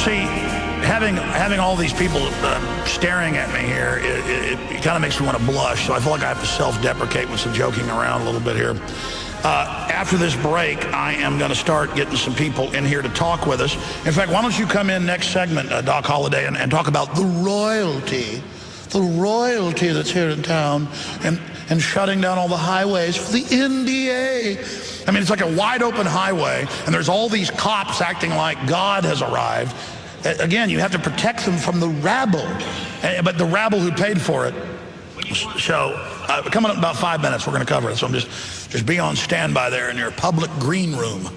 See, having all these people staring at me here, it kind of makes me want to blush. So I feel like I have to self-deprecate with some joking around a little bit here. After this break, I am going to start getting some people in here to talk with us. In fact, why don't you come in next segment, Doc Holliday, and talk about the royalty that's here in town and shutting down all the highways for the NDA. I mean, it's like a wide open highway, and there's all these cops acting like God has arrived. Again, you have to protect them from the rabble, but the rabble who paid for it. So, coming up in about 5 minutes, we're going to cover it. So I'm just be on standby there in your public green room.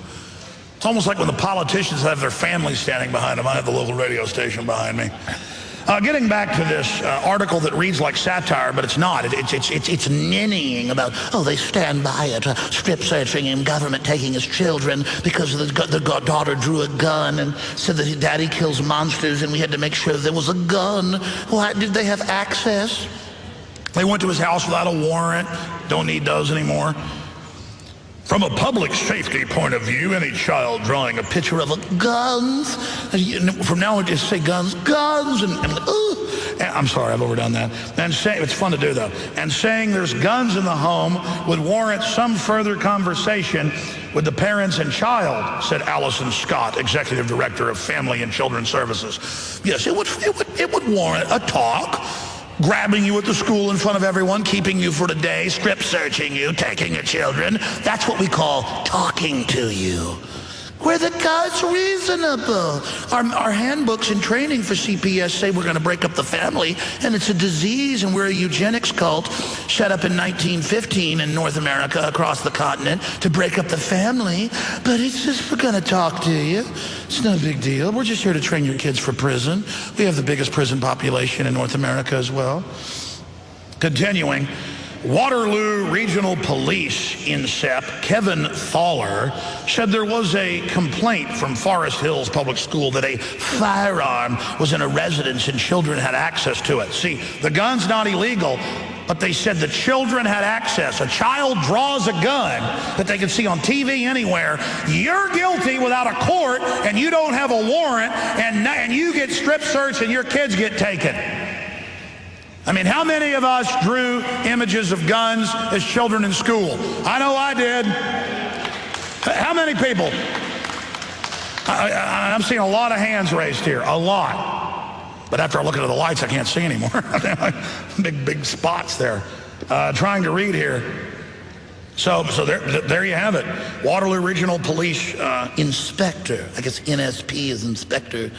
It's almost like when the politicians have their families standing behind them. I have the local radio station behind me. Getting back to this article that reads like satire, but it's not. It's ninnying about, oh, they stand by it, strip searching and government taking his children because the daughter drew a gun and said that daddy kills monsters and we had to make sure there was a gun. Why did they have access? They went to his house without a warrant. Don't need those anymore. From a public safety point of view, any child drawing a picture of guns, from now on just say guns, and I'm sorry, I've overdone that. And it's fun to do though. And saying there's guns in the home would warrant some further conversation with the parents and child, said Allison Scott, Executive Director of Family and Children's Services. Yes, it would warrant a talk. Grabbing you at the school in front of everyone, keeping you for the day, strip searching you, taking your children. That's what we call talking to you. Where the God's reasonable. Our handbooks and training for CPS say we're going to break up the family, and it's a disease, and we're a eugenics cult set up in 1915 in North America across the continent to break up the family. But it's just, we're going to talk to you. It's no big deal. We're just here to train your kids for prison. We have the biggest prison population in North America as well. Continuing. Waterloo Regional Police INSEP Kevin Thaller said there was a complaint from Forest Hills Public School that a firearm was in a residence and children had access to it. See, the gun's not illegal, but they said the children had access. A child draws a gun that they can see on TV anywhere. You're guilty without a court, and you don't have a warrant, and you get strip searched and your kids get taken. I mean, how many of us drew images of guns as children in school? I know I did. How many people? I'm seeing a lot of hands raised here, a lot. But after I look into the lights, I can't see anymore. big spots there. Trying to read here. So there you have it. Waterloo Regional Police Inspector. I guess NSP is Inspector,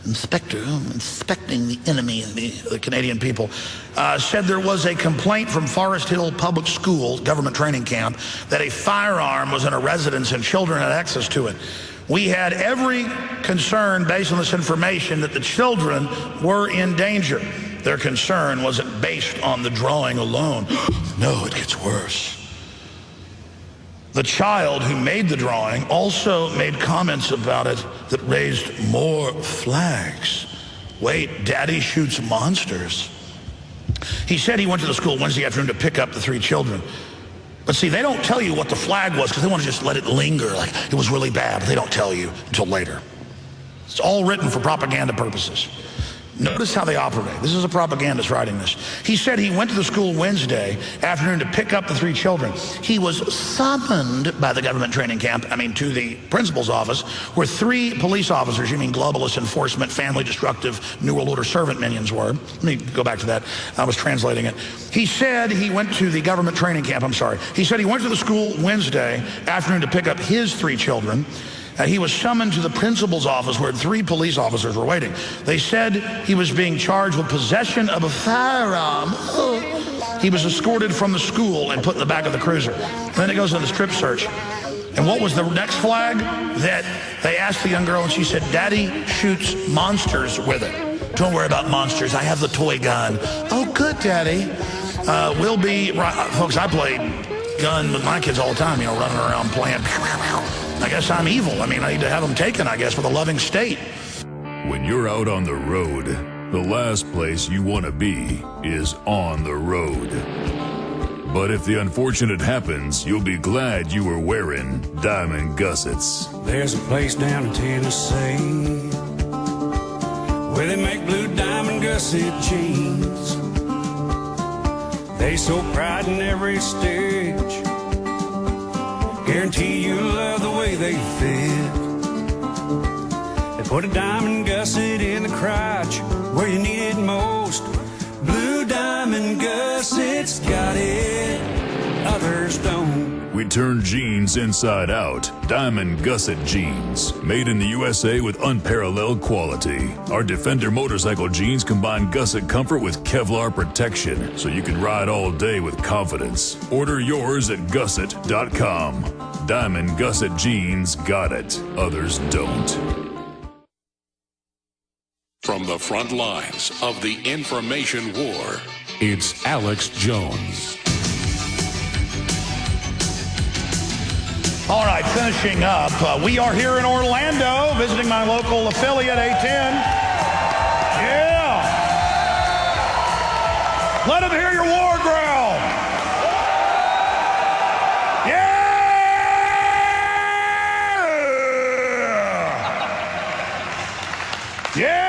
inspecting the enemy of the Canadian people, said there was a complaint from Forest Hill Public School, government training camp, that a firearm was in a residence and children had access to it. We had every concern based on this information that the children were in danger. Their concern wasn't based on the drawing alone. No, it gets worse. The child who made the drawing also made comments about it that raised more flags. Wait, Daddy shoots monsters. He said he went to the school Wednesday afternoon to pick up the 3 children. But see, they don't tell you what the flag was because they want to just let it linger like it was really bad. But they don't tell you until later. It's all written for propaganda purposes. Notice how they operate. This is a propagandist writing this. He said he went to the school Wednesday afternoon to pick up the 3 children. He was summoned by the government training camp, to the principal's office, where 3 police officers, globalist enforcement, family destructive, New World Order servant minions were. Let me go back to that. I was translating it. He said he went to the government training camp, He said he went to the school Wednesday afternoon to pick up his 3 children. He was summoned to the principal's office where 3 police officers were waiting. They said he was being charged with possession of a firearm. He was escorted from the school and put in the back of the cruiser. Then it goes to the strip search. And what was the next flag? That they asked the young girl, and she said, Daddy shoots monsters with it. Don't worry about monsters. I have the toy gun. Oh, good, Daddy. We'll be, folks, I played gun with my kids all the time, running around playing. I guess I'm evil. I need to have them taken, with a loving state. When you're out on the road, the last place you want to be is on the road. But if the unfortunate happens, you'll be glad you were wearing diamond gussets. There's a place down in Tennessee where they make blue diamond gusset jeans. They so pride in every stitch, guarantee you love the way they fit. They put a diamond gusset in the crotch where you need it most. Blue diamond gussets got it, others don't. We turn jeans inside out. Diamond Gusset Jeans. Made in the USA with unparalleled quality. Our Defender motorcycle jeans combine gusset comfort with Kevlar protection, so you can ride all day with confidence. Order yours at gusset.com. Diamond Gusset Jeans got it. Others don't. From the front lines of the information war, It's Alex Jones. All right, finishing up. We are here in Orlando, visiting my local affiliate, A10. Yeah. Let them hear your war growl. Yeah. Yeah.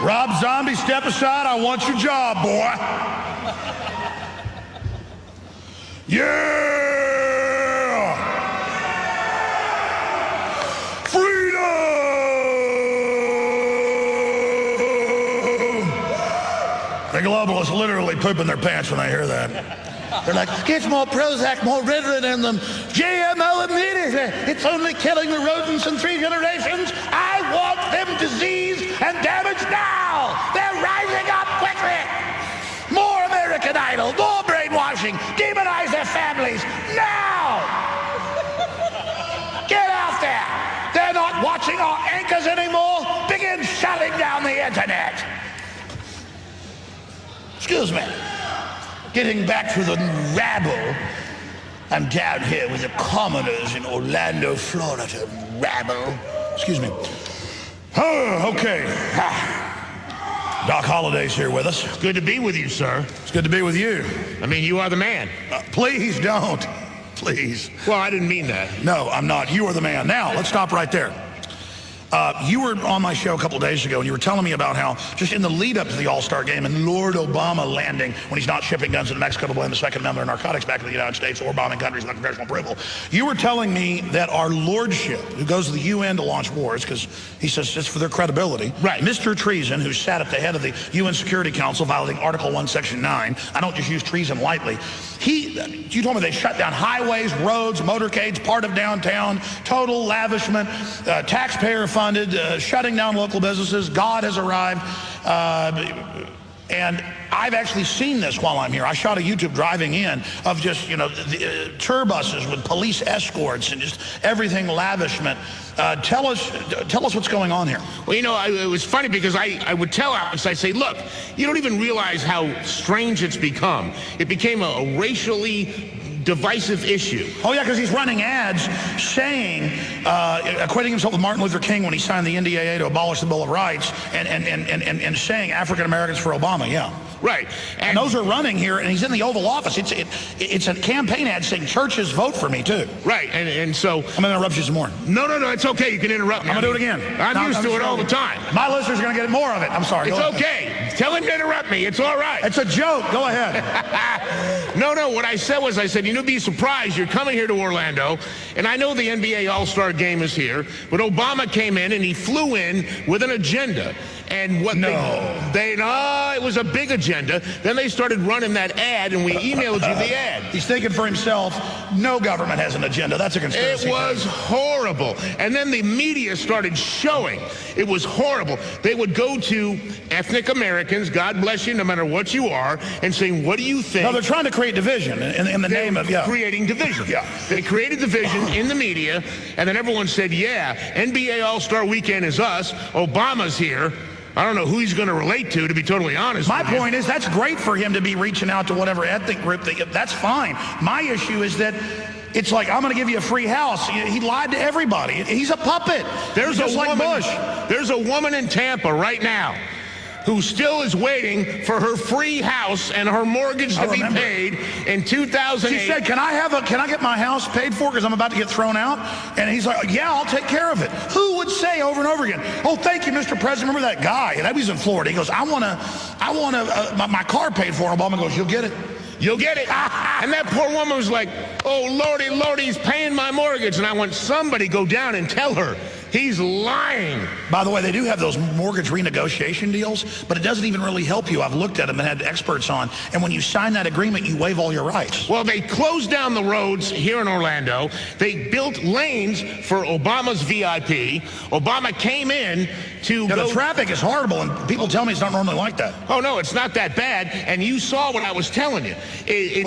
Rob Zombie, step aside. I want your job, boy. Yeah! Freedom! The globalists literally pooping their pants when they hear that. They're like, get more Prozac, more Ritalin in them. GMO immediately. It's only killing the rodents in 3 generations. I want them diseased and damaged now. They're rising up quickly. More American Idol, more brainwashing, demonize their families, now! Get out there! They're not watching our anchors anymore. Begin shutting down the internet. Excuse me. Getting back to the rabble, I'm down here with the commoners in Orlando, Florida. Rabble. Excuse me. Oh, okay. Doc Holliday's here with us. Good to be with you, sir. It's good to be with you. I mean, you are the man. Please don't. Please. Well, I didn't mean that. No, I'm not. You are the man. Now, let's stop right there. You were on my show a couple of days ago, and you were telling me about how just in the lead-up to the All-Star Game and Lord Obama landing when he's not shipping guns into Mexico to blame the Second Amendment or narcotics back to the United States or bombing countries without congressional approval, you were telling me that our lordship, who goes to the UN to launch wars, because he says it's for their credibility, right? Mr. Treason, who sat at the head of the UN Security Council violating Article 1, Section 9, I don't just use treason lightly, you told me they shut down highways, roads, motorcades, part of downtown, total lavishment, taxpayer-funded, shutting down local businesses. God has arrived. And I've actually seen this while I'm here. I shot a YouTube driving in of just, the tour buses with police escorts and just everything lavishment. Tell us what's going on here. Well, it was funny because I would tell Alex, I'd say, look, you don't even realize how strange it's become. It became a racially divisive issue. Oh, yeah, because he's running ads saying, equating himself with Martin Luther King when he signed the NDAA to abolish the Bill of Rights and saying African Americans for Obama, yeah. Right. And those are running here, and he's in the Oval Office. It's a campaign ad saying churches vote for me, too. Right, and so... I'm going to interrupt you some more. No, it's okay. You can interrupt me. I'm going to do it again. I'm used to it all the time. My listeners are going to get more of it. I'm sorry. It's okay. Tell him to interrupt me. It's all right. It's a joke. Go ahead. No, what I said was, you'd be surprised. You're coming here to Orlando, and I know the NBA All-Star Game is here, but Obama came in, and he flew in with an agenda. And what it was a big agenda. Then they started running that ad, and we emailed you the ad. He's thinking for himself. No government has an agenda. That's a conspiracy. It was horrible. And then the media started showing. It was horrible. They would go to ethnic Americans, God bless you, no matter what you are, and saying, what do you think? No, they're trying to create division in the name of, creating division. Yeah. They created division in the media, and then everyone said, yeah, NBA All-Star Weekend is us. Obama's here. I don't know who he's going to relate to be totally honest. My point is that's great for him to be reaching out to whatever ethnic group. That's fine. My issue is that it's like, I'm going to give you a free house. He lied to everybody. He's a puppet. There's a woman in Tampa right now who still is waiting for her free house and her mortgage to be paid in 2008. She said, can I get my house paid for because I'm about to get thrown out? And he's like, yeah, I'll take care of it. Who would say over and over again, oh, thank you, Mr. President. Remember that guy? And he's in Florida. He goes, I want my car paid for. And Obama goes, you'll get it. You'll get it. And that poor woman was like, oh, Lordy, Lordy, he's paying my mortgage. And I want somebody go down and tell her he's lying. By the way, they do have those mortgage renegotiation deals, but it doesn't even really help you. I've looked at them and had experts on. And when you sign that agreement, you waive all your rights. Well, they closed down the roads here in Orlando. They built lanes for Obama's VIP. Obama came in to The traffic is horrible, and people tell me it's not normally like that. Oh, no, it's not that bad. And you saw what I was telling you.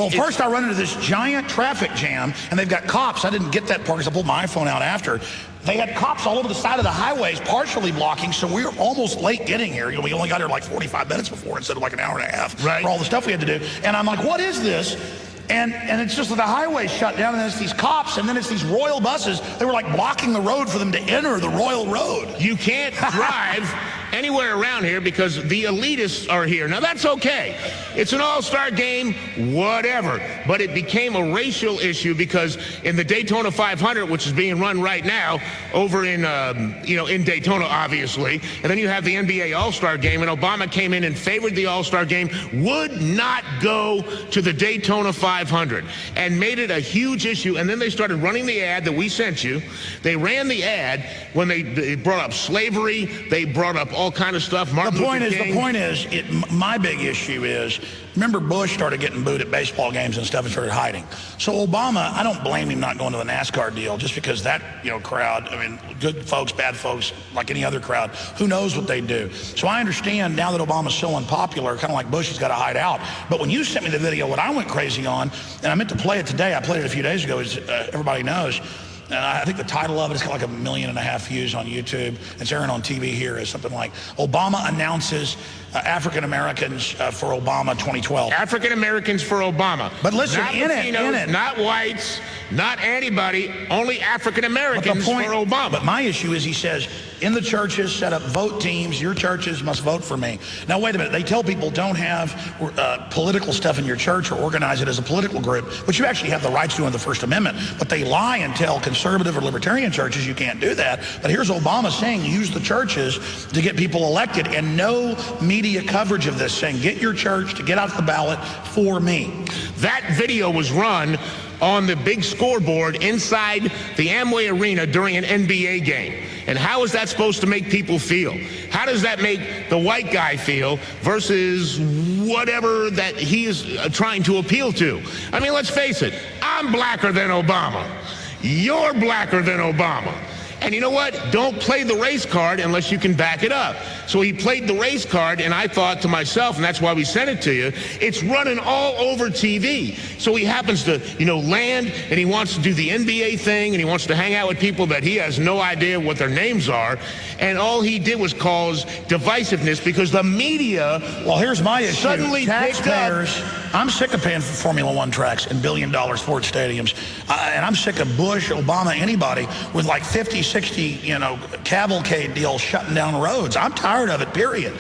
First I run into this giant traffic jam, and they've got cops. I didn't get that part because I pulled my iPhone out after. They had cops all over the side of the highways, partially blocking, so we were almost late getting here. We only got here like 45 minutes before instead of like an hour and a half for all the stuff we had to do. And I'm like, what is this? And it's just that the highway shut down, and it's these cops, and then it's these royal buses. They were like blocking the road for them to enter the royal road. You can't drive anywhere around here because the elitists are here. Now, that's okay. It's an all-star game, whatever. But it became a racial issue because in the Daytona 500, which is being run right now over in, in Daytona, obviously, and then you have the NBA All-Star game, and Obama came in and favored the All-Star game, would not go to the Daytona 500, and made it a huge issue. And then they started running the ad that we sent you. They ran the ad when they brought up slavery. They brought up all kind of stuff. The point is, my big issue is, remember Bush started getting booed at baseball games and stuff and started hiding. So Obama, I don't blame him not going to the NASCAR deal just because that, crowd, I mean, good folks, bad folks, like any other crowd, who knows what they do. So I understand now that Obama's so unpopular, kind of like Bush, he's got to hide out. But when you sent me the video, what I went crazy on, and I meant to play it today, I played it a few days ago, as everybody knows, and I think the title of it has got like 1.5 million views on YouTube. It's airing on TV here as something like, Obama announces African Americans for Obama 2012. African Americans for Obama. But listen, not in Latinos, it. Not whites, not anybody, only African Americans for Obama. But my issue is he says, in the churches, set up vote teams. Your churches must vote for me. Now, wait a minute. They tell people don't have political stuff in your church or organize it as a political group, which you actually have the rights to in the First Amendment. But they lie and tell conservative or libertarian churches you can't do that. But here's Obama saying use the churches to get people elected, and no media coverage of this, saying get your church to get out the ballot for me. That video was run on the big scoreboard inside the Amway Arena during an NBA game. And how is that supposed to make people feel? How does that make the white guy feel versus whatever that he is trying to appeal to? I mean, let's face it, I'm blacker than Obama. You're blacker than Obama. And you know what? Don't play the race card unless you can back it up. So he played the race card, and I thought to myself, and that's why we sent it to you, it's running all over TV. So he happens to, land, and he wants to do the NBA thing, and he wants to hang out with people that he has no idea what their names are. And all he did was cause divisiveness because the media here's my issue. Suddenly taxpayers, I'm sick of paying for Formula One tracks and billion-dollar sports stadiums. And I'm sick of Bush, Obama, anybody with like 50, 60, cavalcade deals shutting down roads. I'm tired of it, period.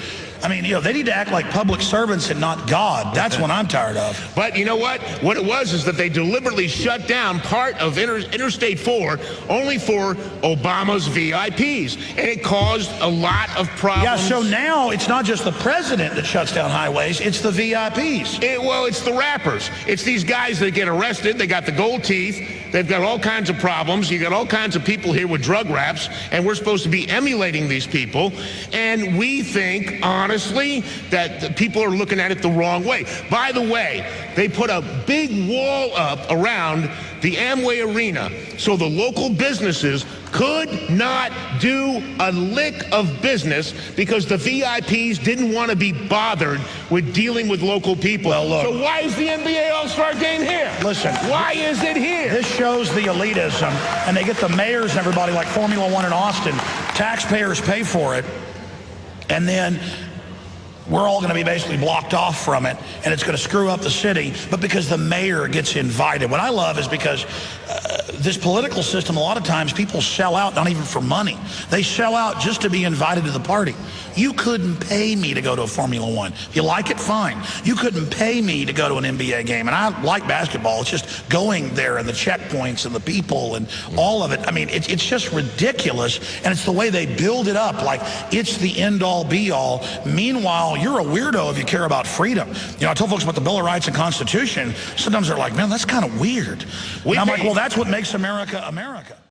I mean, they need to act like public servants and not God. That's what I'm tired of. But you know what? What it was is that they deliberately shut down part of Interstate 4 only for Obama's VIPs. And it caused a lot of problems. Yeah, so now it's not just the president that shuts down highways, it's the VIPs. It's the rappers. It's these guys that get arrested. They got the gold teeth. They've got all kinds of problems. You got all kinds of people here with drug raps, and we're supposed to be emulating these people. And we think, honestly, that people are looking at it the wrong way. By the way, they put a big wall up around the Amway Arena so the local businesses could not do a lick of business because the VIPs didn't want to be bothered with dealing with local people. Well, look, so why is the NBA All-Star Game here? Listen. Why is it here? This shows the elitism, and they get the mayors and everybody like Formula One in Austin. Taxpayers pay for it, and then we're all going to be basically blocked off from it, and it's going to screw up the city, but because the mayor gets invited. What I love is because this political system, a lot of times people sell out, not even for money. They sell out just to be invited to the party. You couldn't pay me to go to a Formula One. If you like it, fine. You couldn't pay me to go to an NBA game. And I like basketball. It's just going there and the checkpoints and the people and all of it. I mean, it's just ridiculous. And it's the way they build it up, like it's the end-all, be-all. Meanwhile, you're a weirdo if you care about freedom. You know, I told folks about the Bill of Rights and Constitution. Sometimes they're like, man, that's kind of weird. And I'm like, well, that's what makes America America.